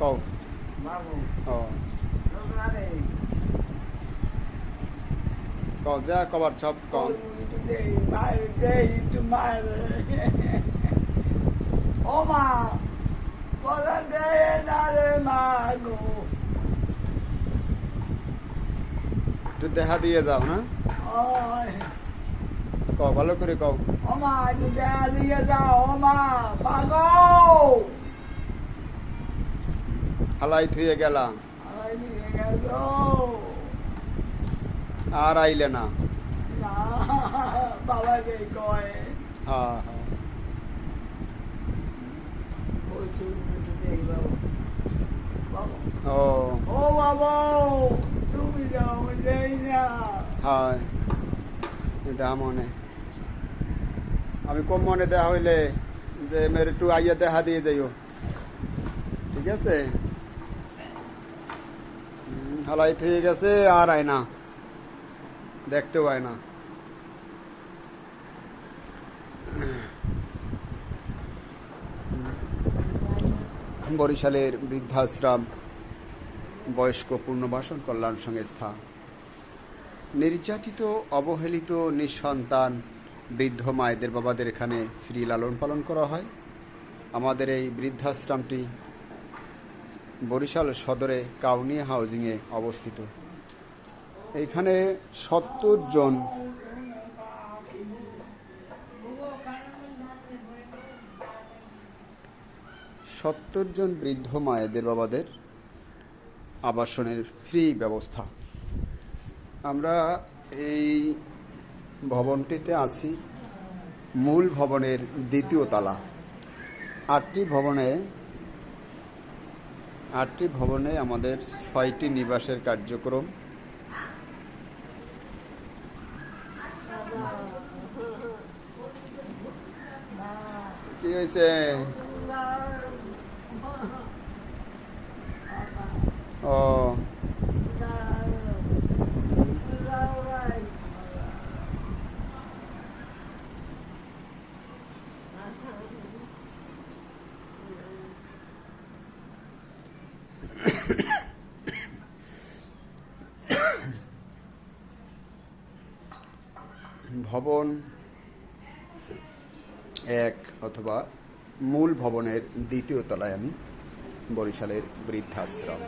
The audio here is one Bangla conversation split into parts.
কও কও যা কবার সব কও একটু দেখা দিয়ে যাও না কও ভালো করে কও হালাই থুয়ে গেলা আর আইলে না বাবাকে কয় হ্যাঁ হ্যাঁ ও ও বাবা তুমি যাও যাই না হ্যাঁ দেহা মনে আমি কম মনে দেওয়া হইলে যে মেরে একটু আইয়া দেখা দিয়ে যাইও ঠিক আছে হালাই থেকে গেছে আর আয় না দেখতেও আয় না বরিশালের বৃদ্ধাশ্রম বয়স্ক পুনর্বাসন কল্যাণ সংস্থা নির্যাতিত অবহেলিত নিঃসন্তান বৃদ্ধ মায়েদের বাবাদের এখানে ফ্রি লালন পালন করা হয়। আমাদের এই বৃদ্ধাশ্রমটি বরিশাল সদরে কাউনিয়া হাউজিংয়ে অবস্থিত। এইখানে 70 জন বৃদ্ধ মায়েদের বাবাদের আবাসনের ফ্রি ব্যবস্থা। আমরা এই ভবনটিতে আছি মূল ভবনের দ্বিতীয় তলা। আটটি ভবনে আমাদের 6টি নিবাসের কার্যক্রম। কি হয়েছে? ও ভবন 1 অথবা মূল ভবনের দ্বিতীয় তলায় আমি বরিশালের বৃদ্ধাশ্রম।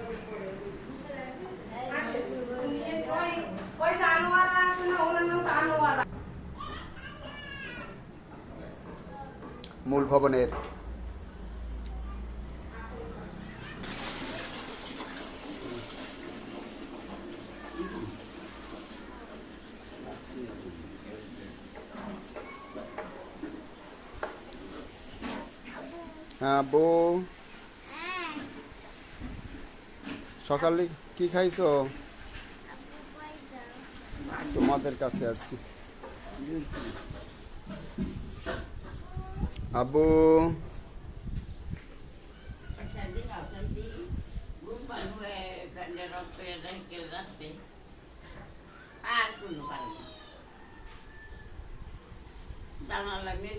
মূল ভবনের হ্যাঁ বউ, সকালে কি খাইছো? তোমাদের কাছে আসছি। আব্বু জানালা মেয়ে